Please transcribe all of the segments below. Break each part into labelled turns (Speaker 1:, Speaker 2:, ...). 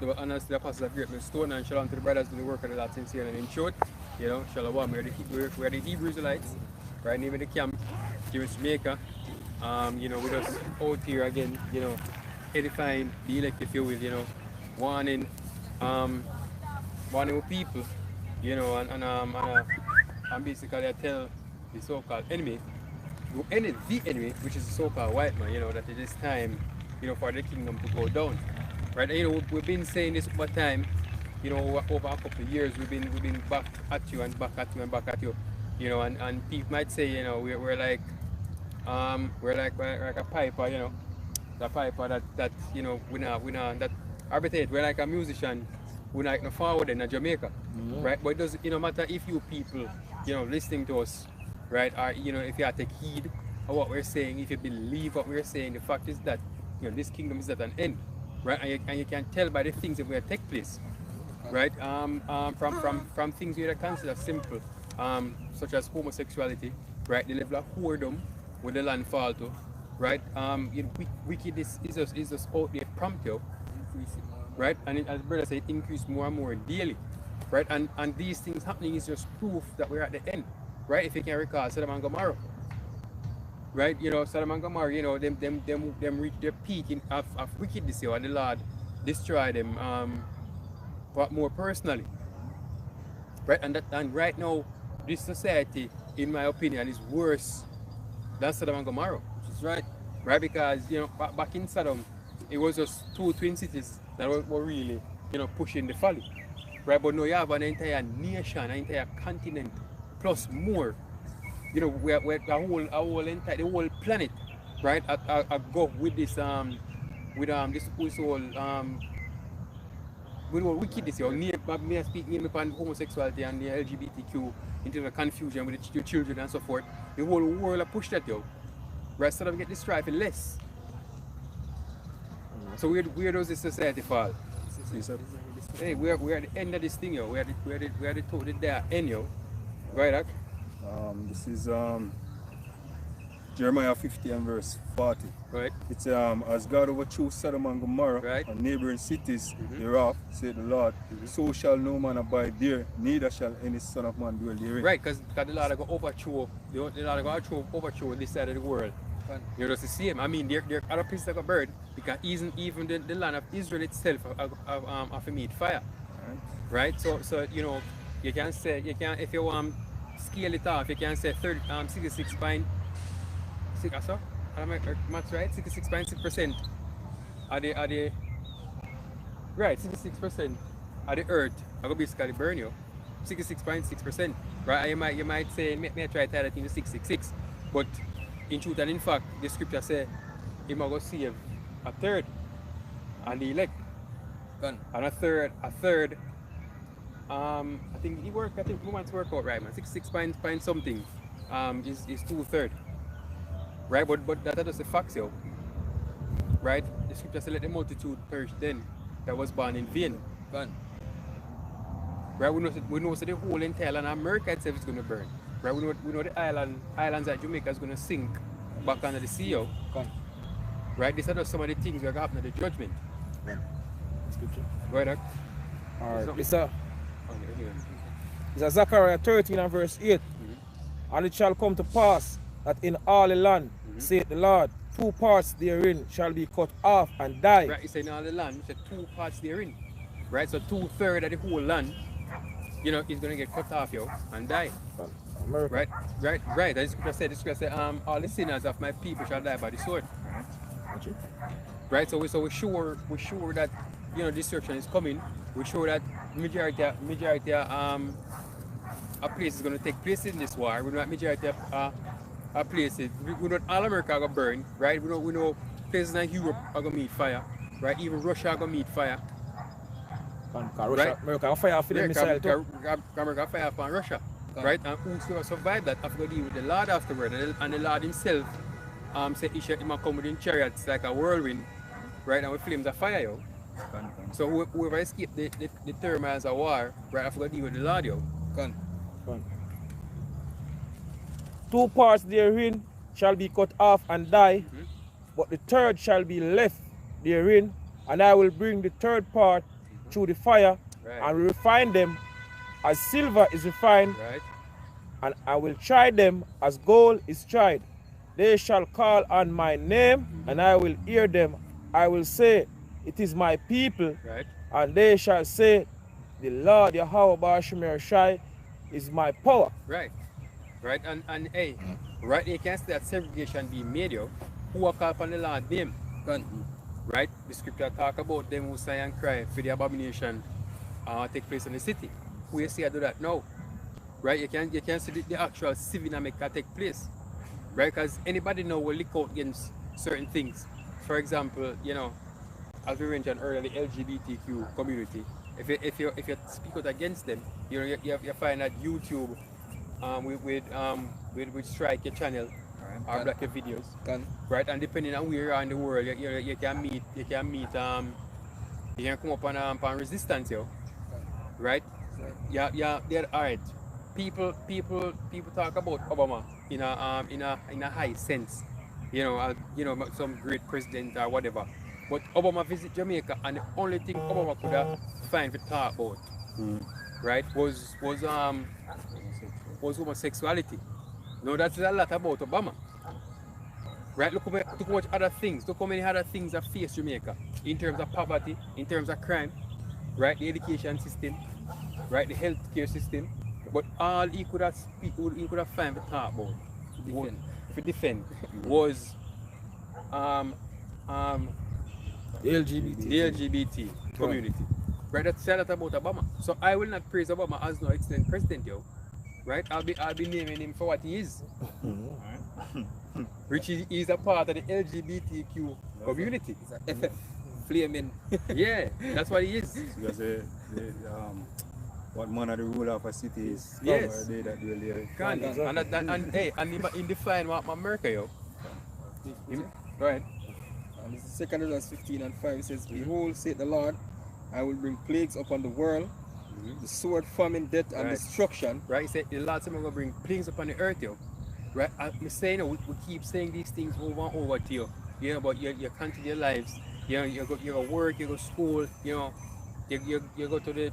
Speaker 1: the honors to the apostles of greatness stone, and shalom to the brothers doing the work of the Lord sincere and in short. You know, shalom, we're the Hebrew Israelites, right? Even the camp here in Jamaica. You know, we're just out here again, you know, edifying the elect, if you will, you know, warning with people, you know, and basically I tell the so-called enemy, the enemy, which is the so-called white man, you know, that it is time, you know, for the kingdom to go down. Right? And, you know, we've been saying this over time, you know, over a couple of years, we've been back at you and back at you and back at you. You know, and people might say, you know, we're like a piper, you know. The piper that you know we not that arbitrate, we're like a musician, we're like no forward in Jamaica. Right? But it doesn't, you know, matter if you people, you know, listening to us, right, or you know, if you take heed of what we're saying, if you believe what we're saying, the fact is that, you know, this kingdom is at an end, right? And you can tell by the things that will take place, right? From things you consider simple, such as homosexuality, right? The level of whoredom with the land fall to, right? You know, wickedness is just out there prompt you, right? And as brother said, it increase more and more daily, right? And these things happening is just proof that we're at the end, right? If you can recall Sodom and Gomorrah, right? You know, Sodom and Gomorrah, you know, them reach their peak of wickedness here, and the Lord destroy them, but more personally, right? And right now, this society, in my opinion, is worse than Sodom and Gomorrah, which is right, right? Because, you know, back in Sodom, it was just two twin cities that were really, you know, pushing the folly, right? But now you have an entire nation, an entire continent, plus more. You know, we're the whole planet, right? I go with this this whole with all wickedness. May I speak mainly upon homosexuality and the LGBTQ into the confusion with the children and so forth. The whole world are pushed that, yo. Right, so that we get this strife less. So where does this society fall? Hey, we're at the end of this thing, yo. We're at the end, yo. Right, Doc?
Speaker 2: This is Jeremiah 50 and verse 40.
Speaker 1: Right.
Speaker 2: It's as God overthrew Sodom and Gomorrah
Speaker 1: right.
Speaker 2: and neighboring cities thereof, said the Lord, so shall no man abide there, neither shall any son of man dwell therein.
Speaker 1: Right, because the Lord are going to overthrow this side of the world. You know, it's the same. I mean, there are other places that got burned, because even the land of Israel itself have meet fire. Right? So you know, you can say, if you scale it off, you can say 66.6, so maths right? 66.6% of the right, 66% of the earth are gonna basically burn you. 66.6%. Right? And you might say, may I try to tie that into 666, but in truth and in fact, the scripture says he might go save a third and the elect. And a third, I think we want to work out right, man. 66 point something is 2/3. Right? But that is the facts, yo. Right? The scripture says let the multitude perish then that was born in vain. Right? We know so the whole entire land of America itself is gonna burn. Right? We know the islands that Jamaica is gonna sink back under the sea, yo. Right? These are just some of the things that happen at the judgment.
Speaker 3: Scripture.
Speaker 1: Right, Doc?
Speaker 3: Alright, it's a Zechariah 13 and verse 8. And it shall come to pass that in all the land, saith the Lord, 2 parts therein shall be cut off and die.
Speaker 1: Right, he said in all the land, he said 2 parts therein. Right, so 2/3 of the whole land, you know, is gonna get cut off, yo, and die.
Speaker 3: America.
Speaker 1: Right. The scripture said, all the sinners of my people shall die by the sword. Right, so we're sure that, you know, destruction is coming. We're sure that majority of places is going to take place in this war. We know that majority of places. We know all America are going to burn, right? We know places like Europe are going to meet fire, right? Even Russia are going to meet fire.
Speaker 3: Right? America fire for the missile too.
Speaker 1: America fire upon Russia, right? And who's going to survive that? Have to deal with the Lord afterward. And the Lord himself said he shall come with in chariots like a whirlwind, right? And with flames of fire, yo. So whoever escaped the turmoils of war, right, have to deal with the Lord, yo.
Speaker 3: 2 parts therein shall be cut off and die, but the third shall be left therein, and I will bring the third part through the fire,
Speaker 1: Right.
Speaker 3: and will refine them as silver is refined,
Speaker 1: Right.
Speaker 3: and I will try them as gold is tried. They shall call on my name, and I will hear them. I will say, it is my people,
Speaker 1: Right.
Speaker 3: and they shall say, the Lord Yahweh Bashemir Shai is my power.
Speaker 1: Right. Right. And hey, right, you can see that segregation being made, yo. Who are called upon the Lord name? Right? The scripture talk about them who sigh and cry for the abomination take place in the city. Who you see I do that now? Right? You can see the actual civil dynamic that take place. Right? Because anybody now will look out against certain things. For example, you know, as we mentioned earlier, the LGBTQ community. If you speak out against them, you know, you find that YouTube with strike your channel or block your videos. Right, and depending on where you are in the world, you can meet you can come up on resistance, yo. Right? Yeah, alright. People talk about Obama in a high sense. You know, some great president or whatever. But Obama visit Jamaica, and the only thing Obama could have find to talk about, right, was homosexuality. No, that's a lot about Obama. Right, look how much other things, look how many other things that face Jamaica in terms of poverty, in terms of crime, right, the education system, right, the healthcare system. But all he could have found to talk about, to defend, was
Speaker 3: The LGBT.
Speaker 1: the LGBT community. Right, that's a lot about Obama. So I will not praise Obama as no excellent president, yo. Right, I'll be naming him for what he is. Which is a part of the LGBTQ community.
Speaker 4: Flaming.
Speaker 1: Yeah, that's what he is.
Speaker 2: Because what man of the ruler of a city is.
Speaker 1: Yes.
Speaker 2: They that will live.
Speaker 1: And in define what America, yo. Right.
Speaker 4: And this is 2 Kings 15:5. It says, behold, saith the Lord, I will bring plagues upon the world, the sword, famine, death, and
Speaker 1: Right.
Speaker 4: destruction.
Speaker 1: Right, he said the Lord said, I'm going to bring plagues upon the earth, yo. Right, I'm saying, we keep saying these things over and over to you. You know, but you continue your lives. You know, you go work, you go school. You know, you go to the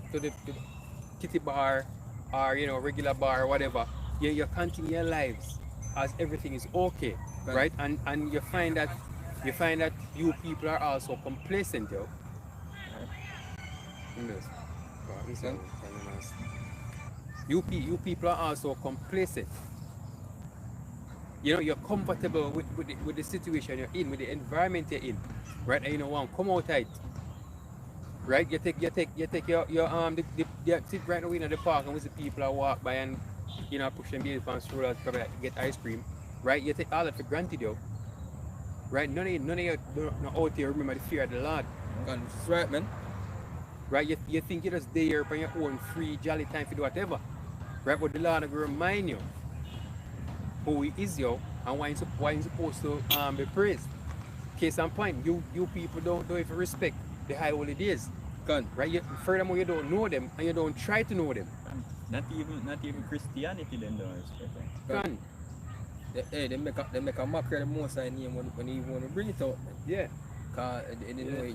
Speaker 1: kitty bar, or you know, regular bar or whatever. You continue your lives as everything is okay, right? And you find that you people are also complacent, yo. You people are also complacent. You know, you're comfortable with the situation you're in, with the environment you're in, right? And you don't want to come out of it, right? You take your sit right now in the park and with the people that walk by and you know pushing babies and strollers probably like, get ice cream, right? You take all that for granted, yo. Right? None of you not out here remember the fear of the Lord.
Speaker 4: That's right, man.
Speaker 1: Right? You think you're just there on your own free jolly time to do whatever. Right? But the Lord will remind you who he is, yo, and why he's supposed to be praised. Case in point, you people don't even respect the high holy days. Right? Furthermore, you don't know them and you don't try to know them.
Speaker 5: Not even Christianity them don't respect them.
Speaker 4: They make a mockery of the Most High name when he want to bring it out.
Speaker 1: Yeah.
Speaker 4: Because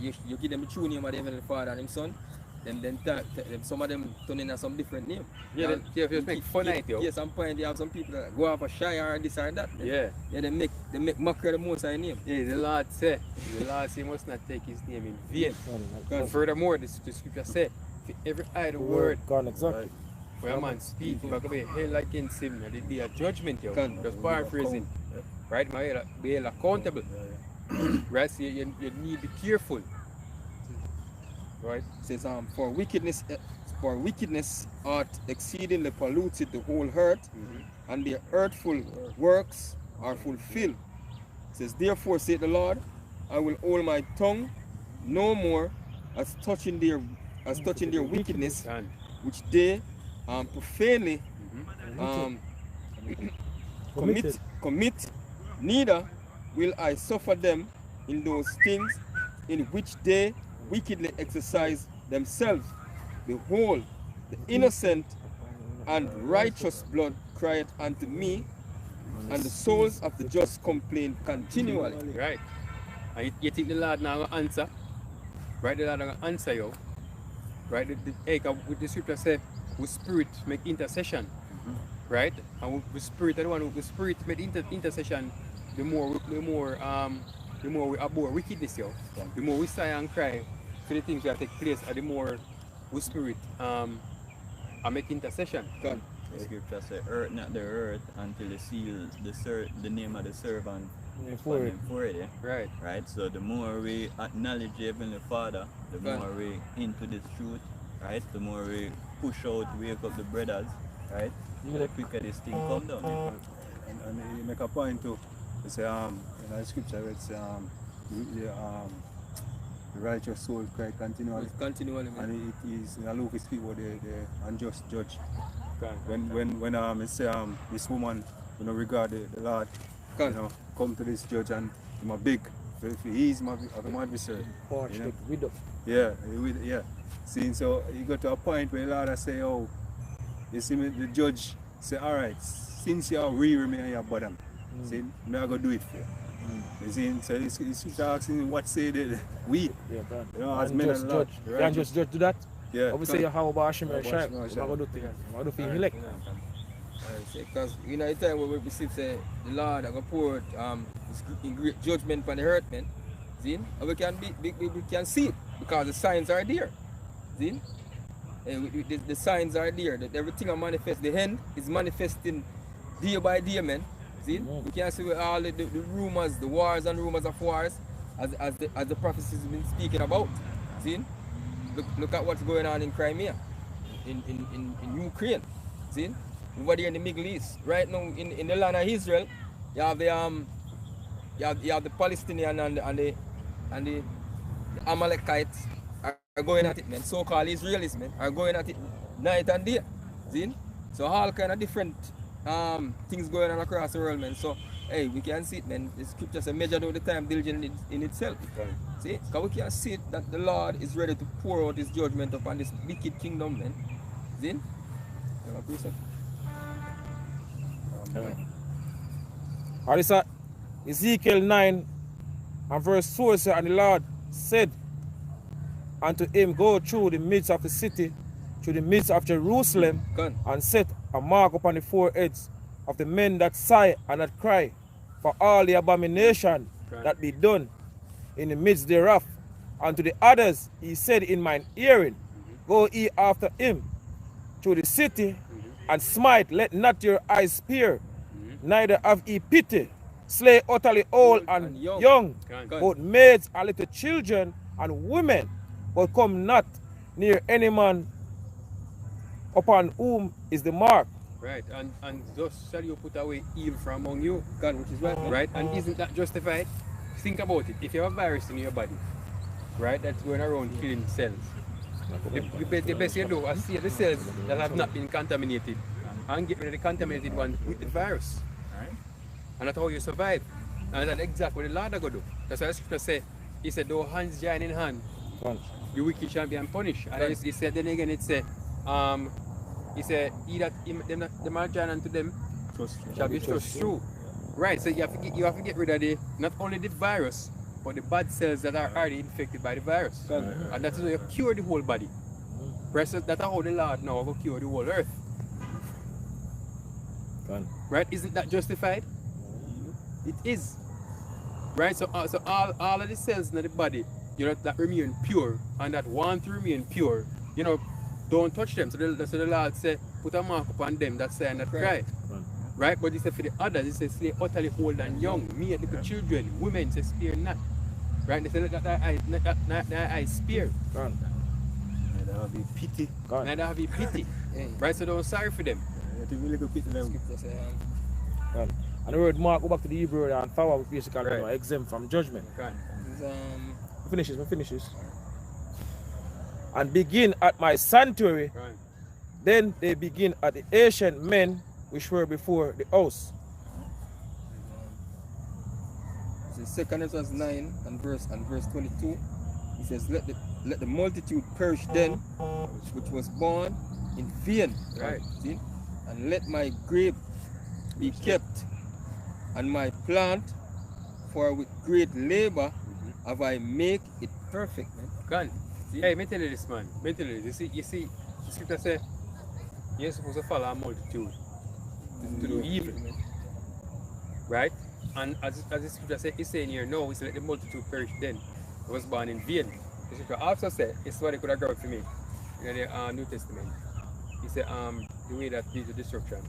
Speaker 4: you give them the true name of the Heavenly Father and His Son, then some of them turn in some different name.
Speaker 1: Yeah, they just make fun of it, yo.
Speaker 4: Yeah, some point they have some people that go off a shy or this or that.
Speaker 1: Yeah.
Speaker 4: Yeah, they make mockery of the Most High name.
Speaker 1: Yeah, the Lord said he must not take his name in vain. And furthermore, the scripture said, for every idle word
Speaker 3: God, exactly.
Speaker 1: where a man speaks, but be held against him at the day of judgment, yo. Just paraphrasing. Right? Be held accountable. Right? So you need to be careful. Right?
Speaker 4: It says, for wickedness art exceedingly polluted the whole earth, and their earthful works are fulfilled. It says, therefore saith the Lord, I will hold my tongue no more as touching their wickedness, which they profanely commit, neither will I suffer them in those things in which they wickedly exercise themselves. Behold, the innocent and righteous blood crieth unto me, and the souls of the just complain continually.
Speaker 1: Right. And you think the Lord now will answer? Right? The Lord will answer you. right? With the scripture say, with spirit make intercession, right? And with spirit, the one with spirit make intercession, the more we abhor wickedness, yo. The more we sigh and cry for the things that take place, and the more with spirit I make intercession.
Speaker 4: God.
Speaker 5: The scripture says, earth not the earth until the seal, the name of the servant
Speaker 3: For it.
Speaker 5: for it. Yeah?
Speaker 1: Right.
Speaker 5: Right? So the more we acknowledge the Heavenly Father, the
Speaker 4: Right.
Speaker 5: more we into this truth, right? The more we push out, wake up the brothers, right? The quicker this thing come down.
Speaker 2: And you make a point too. You say in the scripture it's the righteous soul cry continually.
Speaker 4: Continually, man.
Speaker 2: And it is in Luke speak about the unjust judge.
Speaker 1: Right.
Speaker 2: When it say this woman, you know, regard the Lord, you know, come to this judge and him a big, if he is my adversary.
Speaker 3: Porch,
Speaker 2: You know?
Speaker 3: the widow.
Speaker 2: Yeah. See, so you got to a point where the Lord say, oh, you see me, the judge say, all right, since you are rearing me and your bottom, see, I'm going to do it for you. You see, so he's asking what say we,
Speaker 3: Yeah, God.
Speaker 2: you know, as
Speaker 3: And
Speaker 2: men
Speaker 3: just
Speaker 2: and Lord.
Speaker 3: judge. You can just judge to that.
Speaker 2: Yeah.
Speaker 3: Obviously, how about Hashem and
Speaker 2: How
Speaker 3: Shai?
Speaker 2: about Hashem and
Speaker 3: What am I going to do things? What am I going to do elect?
Speaker 4: Because you know the time when we receive say the Lord are gonna pour out in great judgment upon the earth, man. See? And we can see it because the signs are there. See? And the signs are there. That everything are manifest. The end is manifesting day by day, man. See? We can see with all the rumors, the wars and rumors of wars, as the prophecies have been speaking about. See? Look at what's going on in Crimea, in Ukraine. See? Over there in the Middle East. Right now in the land of Israel, you have the Palestinian and the Amalekites are going at it, man. So-called Israelis, man, are going at it night and day. See? So all kind of different things going on across the world, man. So hey, we can see it, man. The scripture says measure out the time diligent in itself. See? Because we can see it that the Lord is ready to pour out his judgment upon this wicked kingdom, man. See? You know, appreciate it.
Speaker 3: And it's at Ezekiel 9 and verse 4 says, and the Lord said unto him, go through the midst of the city, through the midst of Jerusalem, and set a mark upon the foreheads of the men that sigh and that cry for all the abomination that be done in the midst thereof. And to the others he said in mine hearing, go ye after him through the city, and smite, let not your eyes spare, neither have ye pity, slay utterly old and young, both maids and little children and women, but come not near any man upon whom is the mark.
Speaker 1: Right, and thus shall you put away evil from among you.
Speaker 4: God, which is right.
Speaker 1: Right, and isn't that justified? Think about it. If you have a virus in your body, right, that's going around killing cells, the best you do is see the cells that have not been contaminated and get rid of the contaminated one with the virus. Right? And that's how you survive. And that's exactly what the Lord is going to do. That's why the scripture says, he said, though hands join in hand, the wicked shall be punished. And he said, then again, it said, he said, he that the man join unto them shall be trust true. Right, so you have to get rid of not only the virus, but the bad cells that are already infected by the virus. And that is how you cure the whole body. Right, so that's how the Lord now will cure the whole earth. Right, isn't that justified? It is. Right, so all of the cells in the body, you know, that remain pure and that want to remain pure, you know, don't touch them. So the Lord said, put a mark upon them that say and that cry. Right, but he said for the others, he said, slay utterly old and young, me little children, women, say spare not. Right, they said that I spare.
Speaker 2: Neither have you pity.
Speaker 1: Neither have you pity. Right, so don't sorry for them.
Speaker 2: You really go pity them.
Speaker 3: And the word mark, go back to the Hebrew word, and power basically exempt from judgment.
Speaker 1: Right.
Speaker 3: Finishes. And begin at my sanctuary.
Speaker 1: Right.
Speaker 3: Then they begin at the ancient men which were before the house.
Speaker 4: So 2 Ezra 9 and verse 22. He says, let the multitude perish then, which was born in vain.
Speaker 1: Right.
Speaker 4: See? And let my grave be kept, and my plant, for with great labor have I make it perfect, man.
Speaker 1: Gone. Hey, me tell you this, man. Me tell you this. You see, the scripture say you're supposed to follow a multitude to do evil, right? And as the scripture say, it's saying here, no, it's let the multitude perish then. It was born in vain. The scripture also said, it's what they could have grabbed for me in the New Testament. He said, the way that leads to destruction.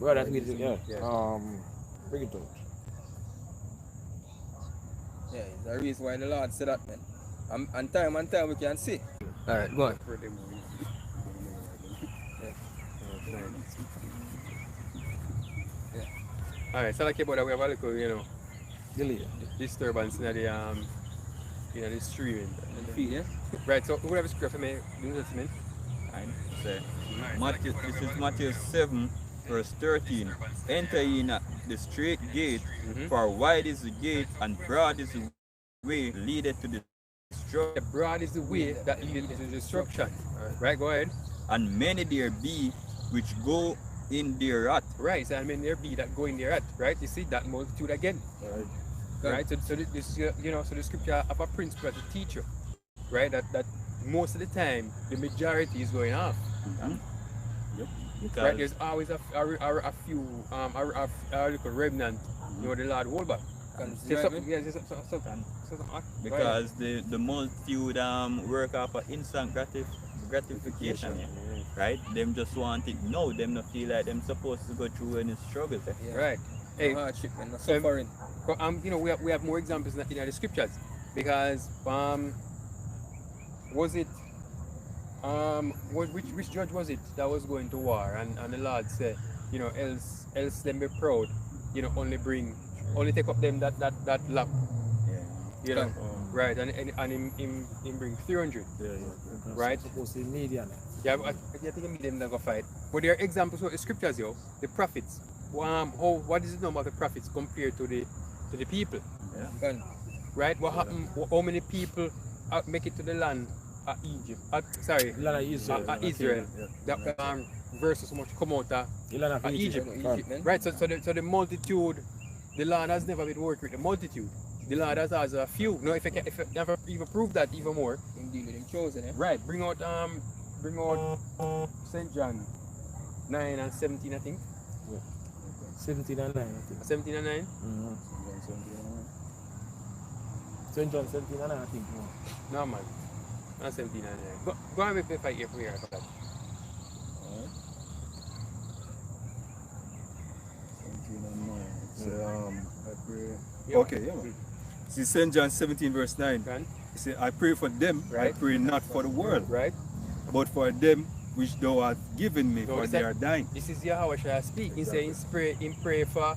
Speaker 3: Well, that's good. Yeah.
Speaker 1: Yeah.
Speaker 3: Bring it out.
Speaker 4: Yeah, it's the reason why the Lord said that, man. And time we can see. Alright, go on.
Speaker 1: For them. Alright, so like about that, we have a little,
Speaker 3: Delay.
Speaker 1: disturbance in the streaming.
Speaker 4: Yeah?
Speaker 1: Right, so who have a scripture for me? New Testament.
Speaker 5: Right? So, this is Matthew 7, verse 13. Enter in at the straight gate, for wide is the gate and broad is the way leadeth to destruction.
Speaker 1: Broad is the way that leads to destruction. Right, go ahead.
Speaker 5: And many there be which go in thereat.
Speaker 1: Right, so I mean there be that go in there at, right? You see that multitude again. Right. So this so the scripture have a principle as a teacher, right? That most of the time the majority is going off. Right, there's always a few a little remnant, the Lord hold back.
Speaker 5: Because the multitude work off of instant gratification, right? Them just want it now. Them not feel like them supposed to go through any struggles.
Speaker 1: Yeah. Right. Hey,
Speaker 4: hardship and suffering.
Speaker 1: We have more examples in the scriptures because was it which judge was it that was going to war and the Lord said, else them be proud, only take up them that lap.
Speaker 5: Yeah.
Speaker 1: Right, and him bring 300. Right?
Speaker 3: Supposed to be median.
Speaker 1: Yeah, I think a median that go fight. But there are examples of the scriptures, the prophets. What is the number of the prophets compared to the people?
Speaker 5: Yeah.
Speaker 1: Right? What happened? How many people make it to the land of Egypt?
Speaker 3: Land of Israel.
Speaker 1: Israel. That versus so much come out of Egypt. Right? So the multitude, the Lord has never been working with the multitude. The Lord has a few. No, if I never even prove that even more.
Speaker 4: Indeed, with him chosen,
Speaker 1: Right. Bring out St. John 9 and 17, I think.
Speaker 3: 17 and 9, I think.
Speaker 1: 17 and 9?
Speaker 3: St. John 17 and 9, I think.
Speaker 1: No, man. Not 17 and 9. Go on with the fight here for here.
Speaker 2: 17 and 9. So, okay, yeah, man. See St. John 17 verse 9. He said, I pray for them,
Speaker 1: right.
Speaker 2: I pray not for the world,
Speaker 1: right,
Speaker 2: but for them which thou hast given me, for they are thine.
Speaker 1: This is Yahweh shall speak. He said, in pray for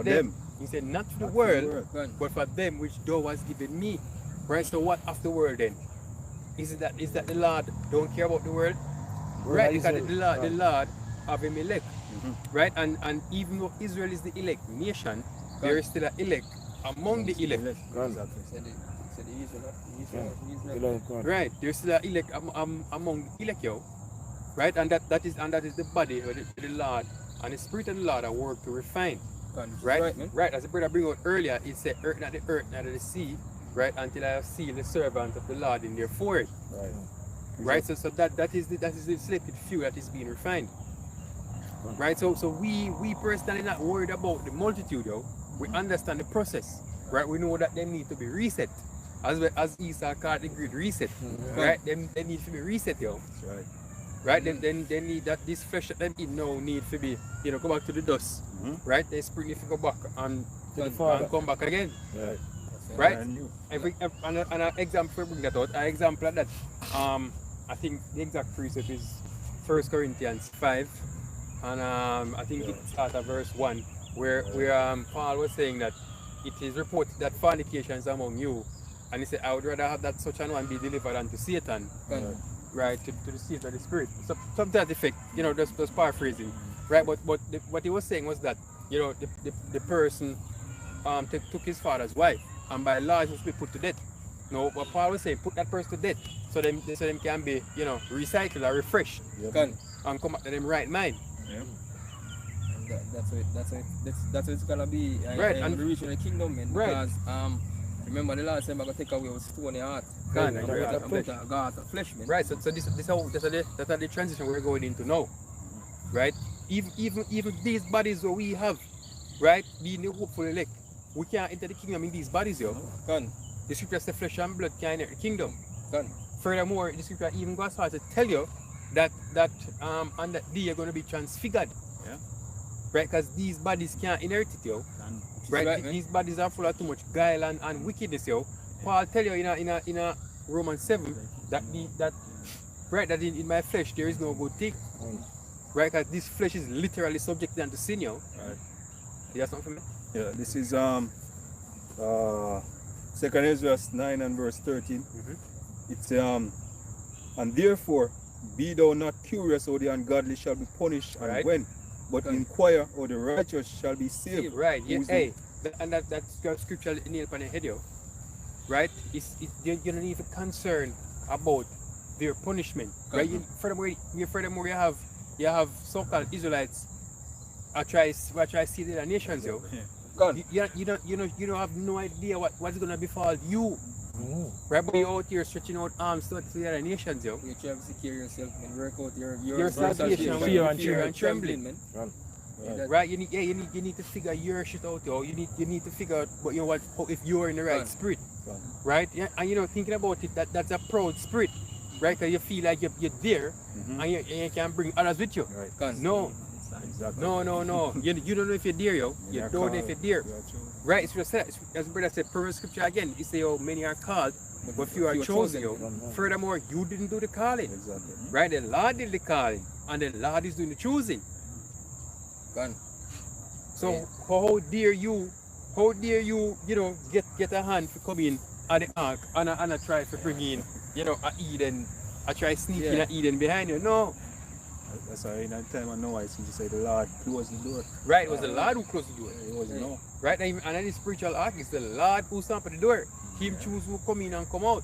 Speaker 1: them. He said, not for the world, but for them which thou hast given me. Right, so what of the world then? Is that the Lord don't care about the world? Right, because the Lord have him elect. Right, and even though Israel is the elect nation, there is still an elect among the elect. Right, there's still an elect among the elect, right, and that is the body of the Lord and the Spirit of the Lord at work to refine. Right, as the brother bring out earlier, it said, earth, not the sea, right, until I have sealed the servant of the Lord in their forehead. Right, so that is the selected few that is being refined. Right, so we personally not worried about the multitude, we understand the process, right? We know that they need to be reset, as Esau called the great reset, right? They need to be reset, right? Then they need that this flesh that them eat now need to be, go back to the dust, right? They spirit need to go back and come back again, right? And an example for bring that out, an example of that, I think the exact precept is 1 Corinthians 5. And I think it starts at verse 1, where Paul was saying that it is reported that fornication is among you, and he said, I would rather have that such an one be delivered unto Satan, right, to the seat of the Spirit. So to that effect, just paraphrasing, right? But what he was saying was that the person took his father's wife, and by law it must be put to death. No, what Paul was saying, put that person to death, so them can be recycled or refreshed, and come back to them right mind.
Speaker 4: Yeah. That's what it's gonna be.
Speaker 1: Right,
Speaker 4: and reaching the kingdom, man. Because Remember the Lord said, I'm going to take away your stony heart.
Speaker 1: Gone,
Speaker 4: And
Speaker 1: right,
Speaker 4: put a heart of flesh, man.
Speaker 1: Right, so that's the transition we're going into now. Right? Even these bodies that we have, right, being the hopeful elect, we can't enter the kingdom in these bodies, yo.
Speaker 4: Gone.
Speaker 1: The scripture says flesh and blood can't enter the kingdom.
Speaker 4: Gone.
Speaker 1: Furthermore, the scripture even goes far to tell you that on that day you're going to be transfigured.
Speaker 5: Yeah.
Speaker 1: Right, because these bodies can't inherit it, yo. Right,
Speaker 4: right, man.
Speaker 1: these bodies are full of too much guile and wickedness, yo. Paul tell you in a Romans 7 that in my flesh there is no good thing. Right, because this flesh is literally subjected unto sin, yo.
Speaker 2: Right.
Speaker 1: You have something for me?
Speaker 2: Yeah, this is 2 Ezra 9 and verse 13. It's and therefore be thou not curious how the ungodly shall be punished and
Speaker 1: Right.
Speaker 2: when, but inquire how the righteous shall be saved.
Speaker 1: Right, yeah,
Speaker 2: Who's the-
Speaker 1: hey, that's scripture nail upon the head, yo. Right? You don't even concern about their punishment. Right? Furthermore, you have so-called Israelites I try to see the other nations, yo.
Speaker 4: Gone.
Speaker 1: You don't have no idea what's gonna befall you. Right, but you're out here stretching out arms to the other nations, yo.
Speaker 4: You try to secure yourself and work out
Speaker 1: Your salvation with
Speaker 3: fear
Speaker 1: and trembling,
Speaker 4: man.
Speaker 1: Right, you need to figure your shit out, yo. You need to figure out, but you know what, if you're in the right spirit, right? Yeah, and thinking about it, that's a proud spirit, right? Because you feel like you're there, and you can bring others with you.
Speaker 2: Right.
Speaker 1: No,
Speaker 2: Exactly.
Speaker 1: no. You don't know if you're there, yo. You don't know if you're there. Right? It's just as brother said, per scripture again, it say, oh, many are called, but few are chosen, yo. Furthermore, you didn't do the calling.
Speaker 2: Exactly.
Speaker 1: Right? The Lord did the calling, and the Lord is doing the choosing.
Speaker 4: Gone.
Speaker 1: So how dare you, get a hand for coming at the ark and I try to bring in, a Eden, I try sneak in a Eden behind you. No.
Speaker 2: That's why in that time I know I seem to say the Lord closed the door.
Speaker 1: Right, it was the Lord who closed the door.
Speaker 2: It wasn't no.
Speaker 1: Right, and any spiritual ark is the Lord who stamp at the door. Him choose who come in and come out.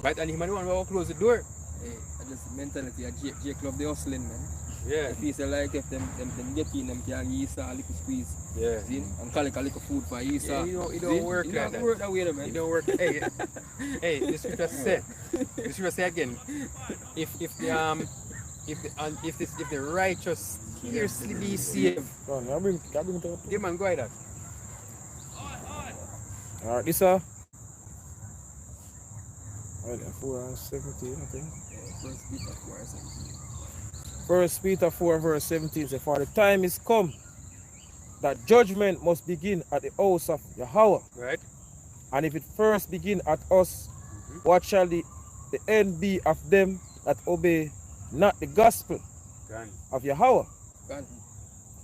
Speaker 1: Right, and him and the one who close the door.
Speaker 4: Hey, I just mentality of J Club the hustling, man.
Speaker 1: Yeah.
Speaker 4: If you say like if them get in them can give Esau a little squeeze.
Speaker 1: Yeah.
Speaker 4: See? And call it a little food for Esau.
Speaker 1: Yeah, it don't work
Speaker 4: It
Speaker 1: like
Speaker 4: don't
Speaker 1: that.
Speaker 4: work that way, man.
Speaker 1: It don't work. Hey, the scripture say again, if the righteous scarcely be saved.
Speaker 3: Can I bring it up?
Speaker 1: Yeah, man, go ahead.
Speaker 3: Alright, this Alright, 4 and 17, I think. First Peter 4 and verse 17 says, for the time is come that judgment must begin at the house of Yahweh.
Speaker 1: Right?
Speaker 3: And if it first begin at us, what shall the end be of them that obey not the gospel
Speaker 1: Gone.
Speaker 3: of Yahweh?
Speaker 4: Gone.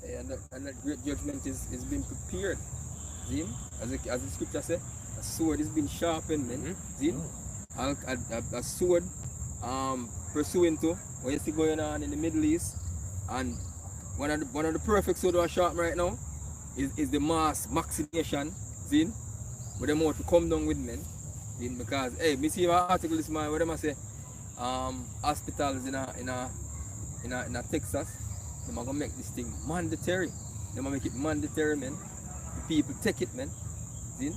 Speaker 4: Hey, and that great judgment is being prepared. See? As the scripture says, a sword is being sharpened, man. See? A sword pursuing to what you see going on in the Middle East, and one of the perfect sword are sharp right now is the mass vaccination, see, but them want to come down with men, see, because hey, me see an article this morning where them say hospitals in Texas, them are gonna make this thing mandatory. Them gonna make it mandatory, man. The people take it, man. See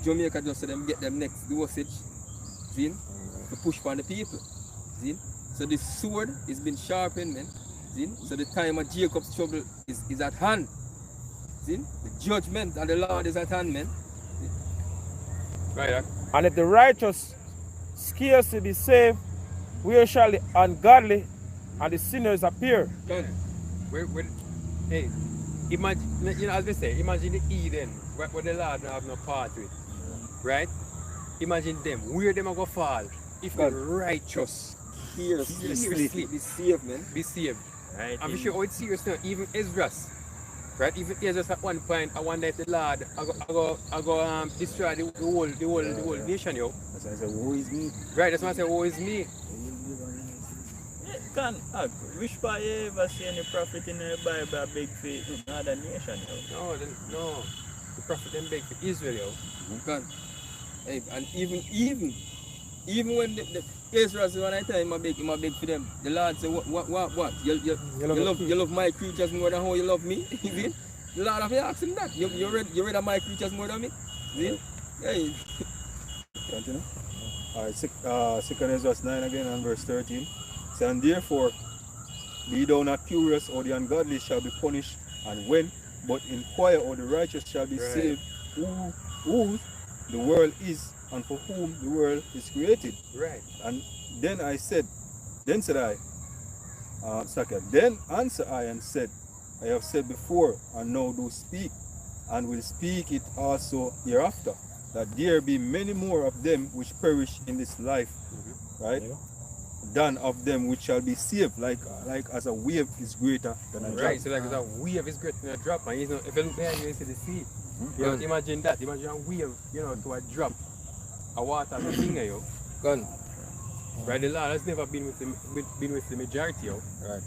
Speaker 4: Jamaica just so them get them next dosage, see, to push for the people. See? So the sword is been sharpened, man. See? So the time of Jacob's trouble is at hand. See? The judgment of the Lord is at hand, man.
Speaker 1: Right.
Speaker 3: And if the righteous scarcely be saved, where shall the ungodly and the sinners appear?
Speaker 1: Hey, imagine, as they say, imagine the Eden where the Lord don't have no part with. Right? Imagine them, where them are going to fall if the righteous
Speaker 4: Seriously. Be saved, man.
Speaker 1: be saved.
Speaker 5: Right.
Speaker 1: I'm sure how it's serious now, even Ezra's. Right? Even Ezra's at one point, I wonder if the Lord I go destroy the whole nation, yo.
Speaker 2: That's why I said, woe is me.
Speaker 1: Right, that's why I say, woe is me.
Speaker 5: Can which part you ever see any prophet in the Bible a big faith in another nation?
Speaker 1: No. The prophet them beg for Israel, yo.
Speaker 4: God. Hey, and even when the Israel's when I tell him I beg for them, the Lord say what? You love my creatures more than how you love me? See? The Lord have to ask him that. You read my creatures more than me? See? Hey,
Speaker 2: Continue. Alright, second is verse 9 again and verse 13. So, and therefore, be thou not curious, or the ungodly shall be punished, and when, but inquire, or the righteous shall be
Speaker 1: Right.
Speaker 2: saved, who the world is, and for whom the world is created.
Speaker 1: Right.
Speaker 2: And then said I, then answer I and said, I have said before, and now do speak, and will speak it also hereafter, that there be many more of them which perish in this life, right,
Speaker 3: Yeah.
Speaker 2: than of them which shall be saved, like as a wave is greater than a drop.
Speaker 1: Right, so like it's a wave is greater than a drop, and you know, if you look behind you, you see the sea. You know, imagine that, imagine a wave, you know, to a drop, a water thing, yo.
Speaker 4: gun.
Speaker 1: Right, the Lord has never been with the majority, yo.
Speaker 2: Right.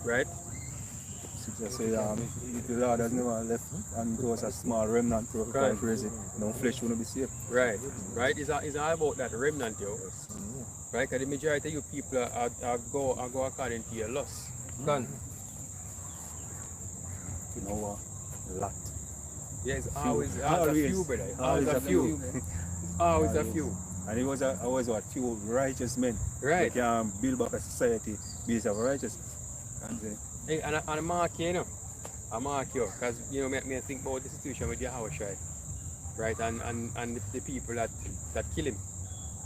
Speaker 1: Right?
Speaker 2: Scripture say, if the Lord has never left and it was a small remnant to
Speaker 1: Right.
Speaker 2: crazy, no flesh will not be saved.
Speaker 1: Right, right. It's all about that remnant, yo. Right, because the majority of you people are go according to your lust.
Speaker 4: Gun.
Speaker 2: You know a lot.
Speaker 1: Yeah, it's always a
Speaker 2: Always.
Speaker 1: few, brother.
Speaker 2: Always
Speaker 1: Always a
Speaker 2: a
Speaker 1: few. Always a few.
Speaker 2: And it was always a few righteous men
Speaker 1: Right.
Speaker 2: that can build back a society based on righteousness.
Speaker 1: Hey, and a mark, you know. A mark, yo. Because, you know, me think about the situation with Yahushua. Right, and the people that kill him.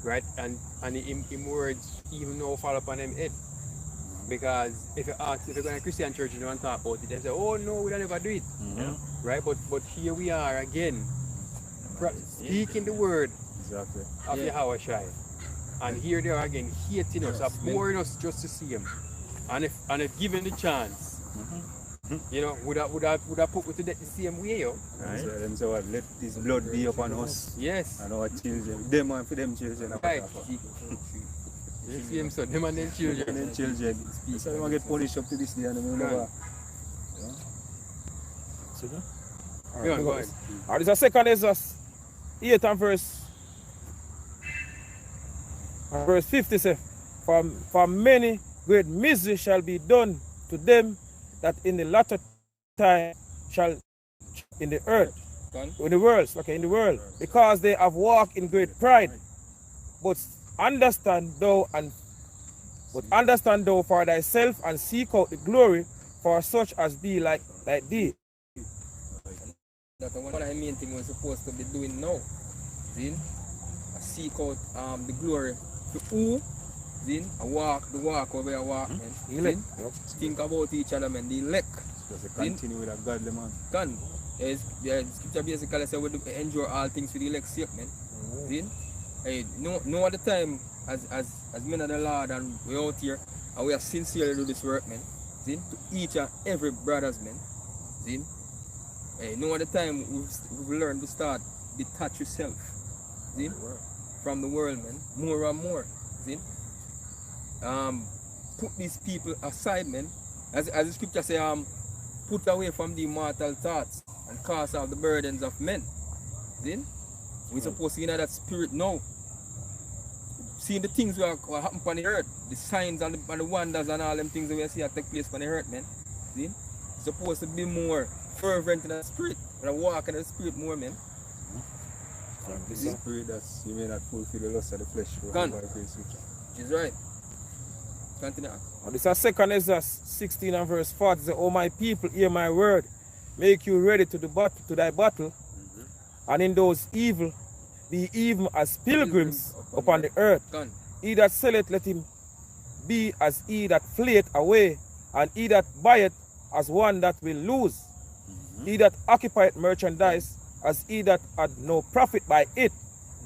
Speaker 1: Right, and him words even now fall upon him head. Because if you ask, if you go to a Christian church and you want to talk about it, they say, oh no, we don't ever do it. Right, but here we are again, speaking the word
Speaker 2: Exactly.
Speaker 1: of Yahushua. And here they are again, hating us, abhorring us just to see him. And if given the chance, you know, would have put with to death the same way, yo.
Speaker 2: Right. So them say, what, let this blood be upon us
Speaker 1: Yes.
Speaker 2: and our children. Them and for them children.
Speaker 1: Right. You see him, so them and them
Speaker 2: And
Speaker 1: children.
Speaker 2: then children. So they get punished up to this day and they will never.
Speaker 1: Yeah, go ahead.
Speaker 3: And this is second Exodus 8 and verse 50 say, for many great misery shall be done to them that in the latter time shall in the earth, in the world, because they have walked in great pride. But understand thou for thyself and seek out the glory for such as be like thee.
Speaker 4: That's one of the main things we're supposed to be doing now. See? Seek out the glory to who? See? Walk over a walk, man.
Speaker 3: Elect.
Speaker 4: See? Think about each other, man. The elect.
Speaker 2: Just continue with a godly man.
Speaker 4: Can. Scripture basically say we do endure all things for the elect's sake, man. See? Hey, no other time as men of the Lord and we're out here and we are sincerely do this work, man. See? To each and every brothers, man. See? Hey, no other time we've learned to start detach yourself. See? From the world, man. More and more. See? Put these people aside, man. As the scripture say, put away from the mortal thoughts and cast out the burdens of men. See? We're supposed to get that spirit now. Seeing the things that happen on the earth, the signs and the wonders and all them things that we see that take place on the earth, man. See? Supposed to be more fervent in the spirit, and walk in the spirit more, man.
Speaker 2: The spirit that you may not fulfill the lust of the flesh.
Speaker 4: Can.
Speaker 2: By the grace of God.
Speaker 4: It's right. Continue.
Speaker 3: And this is 2 Exodus 16 and verse 40. Say, O my people, hear my word. Make you ready to thy battle. And in those evil, be even as pilgrims upon the earth.
Speaker 4: Can.
Speaker 3: He that selleth, let him be as he that fleeth away. And he that buyeth, as one that will lose. He that occupieth merchandise, as he that had no profit by it.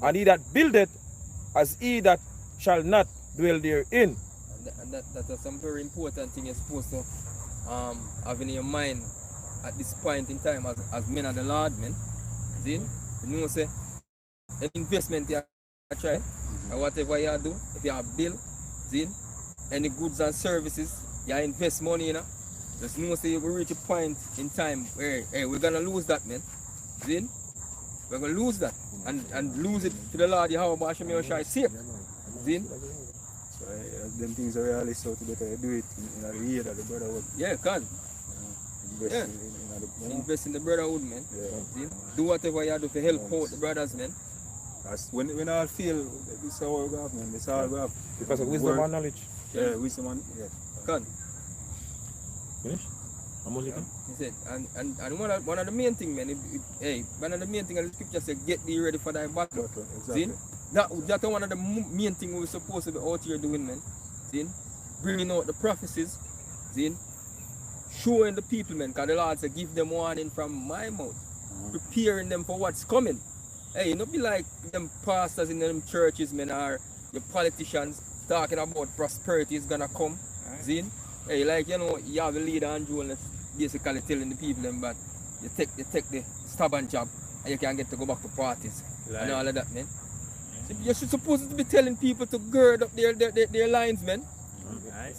Speaker 3: And he that buildeth, as he that shall not dwell therein.
Speaker 4: And that is some very important thing you're supposed to have in your mind at this point in time as men of the Lord, man. See? You know, say, an investment you try, and whatever you do, if you have bill, see? Any goods and services, you invest money in it. Just know, say, you will reach a point in time where, hey, we're going to lose that, man. See? We're going to lose that. And lose it to the Lord, Yahweh, Hashem, Yahushua, safe. See?
Speaker 2: So them things are really so to better do it in a year that the brother work.
Speaker 4: Yeah, can.
Speaker 2: invest
Speaker 4: Yeah.
Speaker 2: in the,
Speaker 4: Invest in the brotherhood, man.
Speaker 2: Yeah.
Speaker 4: See? Do whatever you do to help out the brothers, man.
Speaker 2: That's when I feel this is all we have, man. This is all we have.
Speaker 3: Because of wisdom
Speaker 2: Word-
Speaker 3: and knowledge.
Speaker 2: Yeah, wisdom and
Speaker 4: Come.
Speaker 3: Finish? How much you can?
Speaker 4: He said, and one of the main thing, man, one of the main thing in the scripture said, get thee ready for thy battle.
Speaker 2: Exactly.
Speaker 4: See? That's one of the main thing we're supposed to be out here doing, man. See? Bringing out the prophecies. See? Showing the people, man, because the Lord said, give them warning from my mouth. Preparing them for what's coming. Hey, not be like them pastors in them churches, man, or your politicians talking about prosperity is gonna come. See? Hey, like, you know, you have the leader and Joel that's basically telling the people them, but you take the stubborn job and you can get to go back to parties and all of that, man. So you're supposed to be telling people to gird up their lines, man.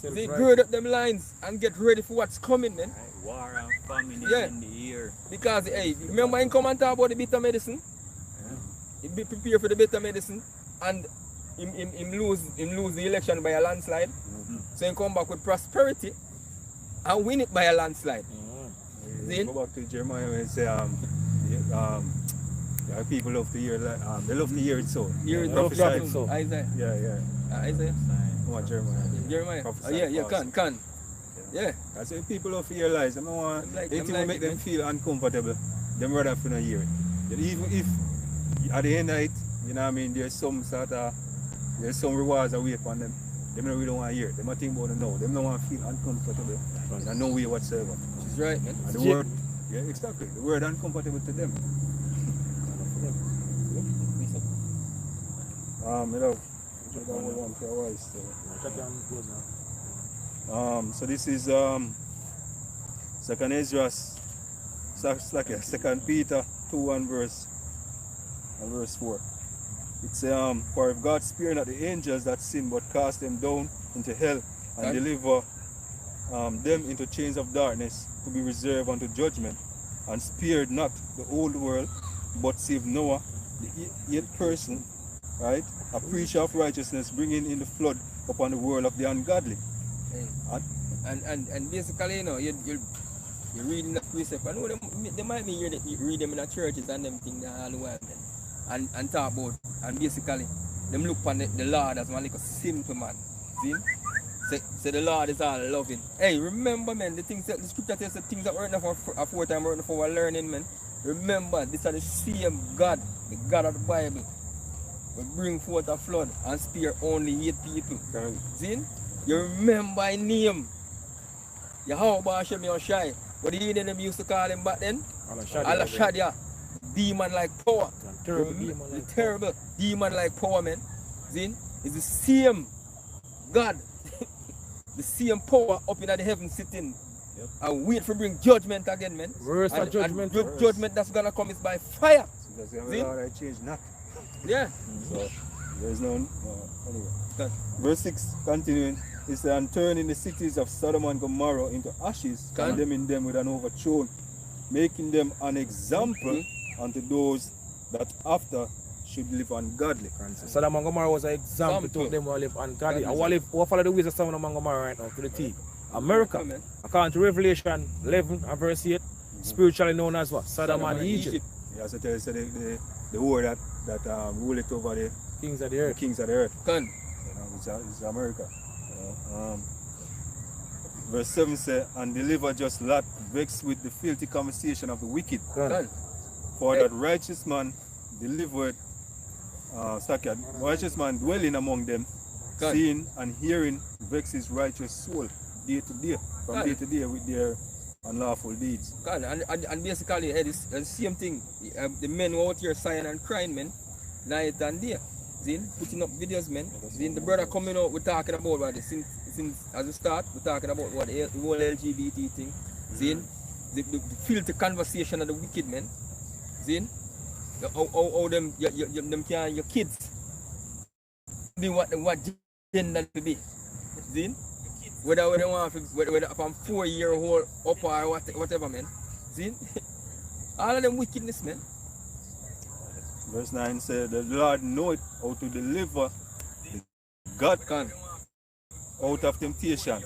Speaker 4: They gird up them lines and get ready for what's coming, man.
Speaker 5: War and famine
Speaker 4: Yeah.
Speaker 5: in the air.
Speaker 4: Because, hey, remember him come and talk about the bitter medicine? He be prepared for the bitter medicine and him lose the election by a landslide. So he come back with prosperity and win it by a landslide. See?
Speaker 2: Go back to Jeremiah and say yeah, people love to hear they love to hear it so.
Speaker 4: Hear it
Speaker 2: Prophesy.
Speaker 3: prophet so.
Speaker 4: Isaiah.
Speaker 2: Yeah.
Speaker 4: Isaiah.
Speaker 2: Come on, Jeremiah.
Speaker 4: Jeremiah.
Speaker 2: Prophesy
Speaker 4: Yeah,
Speaker 2: fast.
Speaker 4: can. Yeah.
Speaker 2: I say people love to hear lies. Them don't want
Speaker 4: I'm like
Speaker 2: anything will
Speaker 4: it,
Speaker 2: make them
Speaker 4: man.
Speaker 2: feel uncomfortable. Them rather not hear it. Then even if at the end of it, you know what I mean, there's some rewards that wait upon them. Them don't really want to hear it. Them don't think about it now. Them don't want to feel uncomfortable in no way whatsoever.
Speaker 4: She's right, man.
Speaker 2: And the word, yeah, exactly. The word uncomfortable to them. You know, check out one for a while still. So this is Second Ezra, Second Peter 2 and verse 4. It's for if God spare not the angels that sin, but cast them down into hell and
Speaker 4: Right.
Speaker 2: deliver them into chains of darkness to be reserved unto judgment, and spared not the old world, but saved Noah, the eighth person, right? A preacher of righteousness, bringing in the flood upon the world of the ungodly.
Speaker 4: Hey.
Speaker 2: And
Speaker 4: And basically, you know, you're reading the precept. I know they might be here that you read them in the churches and them thing all the while, man. And talk about, and basically, them look upon the Lord as one like a simple man. See? Say the Lord is all loving. Hey, remember, man, the things that the scripture tells the things that we're not for a fourth time, we're not for our learning, man. Remember, these are the same God, the God of the Bible, will bring forth a flood and spare only 8 people. See? You remember his name. You how about Hashem Yoshai? What the Indian them used to call him back then? Allah Shadia. Demon like power.
Speaker 3: Terrible demon like
Speaker 4: The terrible demon like power, man. See? It's the same God. The same power up in the heaven sitting.
Speaker 2: Yep.
Speaker 4: And wait for bring judgment again, man.
Speaker 3: Worse than
Speaker 4: And
Speaker 3: judgment.
Speaker 4: judgment that's gonna come is by fire.
Speaker 2: because they have
Speaker 4: See?
Speaker 2: a lot of change not.
Speaker 4: Yeah.
Speaker 2: So there's no anyway.
Speaker 4: Good.
Speaker 2: Verse 6 continuing is and turning the cities of Sodom and Gomorrah into ashes,
Speaker 4: Good.
Speaker 2: condemning them with an overthrown, making them an example unto those that after should live ungodly.
Speaker 3: Sodom and Gomorrah was an example to them who live ungodly. And who follow the ways of Sodom and Gomorrah right now to the T. America,
Speaker 4: Come, man.
Speaker 3: according to Revelation 11 and verse 8, spiritually known as what? Sodom and Egypt.
Speaker 2: He also tells you the war that rule it over the
Speaker 3: Kings of the
Speaker 2: the
Speaker 3: earth.
Speaker 2: kings of the earth.
Speaker 4: Come.
Speaker 2: It's America. Verse 7 says, and deliver just Lot, vexed with the filthy conversation of the wicked.
Speaker 4: Come.
Speaker 2: For
Speaker 4: Hey.
Speaker 2: that righteous man delivered, righteous man dwelling among them,
Speaker 4: God.
Speaker 2: seeing and hearing vex his righteous soul day to day, from
Speaker 4: God.
Speaker 2: day to day with their unlawful deeds.
Speaker 4: God, and basically, it's the same thing. The men who out here sighing and crying, man, night and day. See, putting up videos, man. See, the brother coming out, we're talking about what since as we start, we're talking about what the whole LGBT thing. See, the filthy conversation of the wicked, man. See, how them your kids be what gender to be. See, whether they want whether from 4-year-old up or whatever, man. See, all of them wickedness, man.
Speaker 2: Verse 9 says, the Lord knoweth how to deliver the God
Speaker 4: Can.
Speaker 2: out of temptation,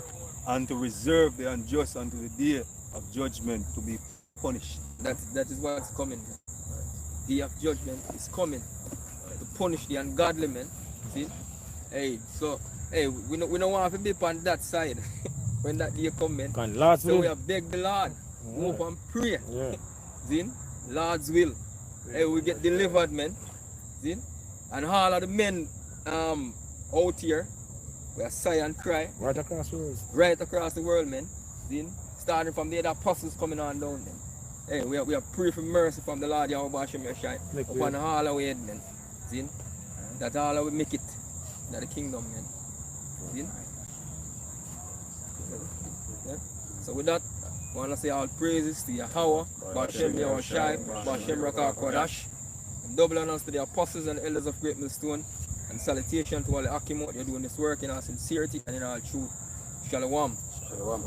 Speaker 2: and to reserve the unjust unto the day of judgment to be punished.
Speaker 4: That is what's coming. Day of judgment is coming to punish the ungodly, man. See? Hey, so hey, we don't want to be on that side when that day come, man. So we have beg the Lord, hope and pray.
Speaker 3: Yeah.
Speaker 4: See? Lord's will. Hey, we get delivered, man. See? And all of the men out here, we are sigh and cry.
Speaker 3: Right across the world.
Speaker 4: Right across the world, man. See? Starting from the other apostles coming on down, man. Hey, we are pray for mercy from the Lord Yahweh Hashem Yeshai upon all our head, man. See? That all will make it. That the kingdom, man. See? Yeah? So with that, I want to say all praises to Yahweh, Bashem Yahushai, Bashem Rakah Kodash, and double honors to the apostles and elders of Great Millstone, and salutation to all the Akimot. You're doing this work in all sincerity and in all truth. Shalom.
Speaker 2: Shalom.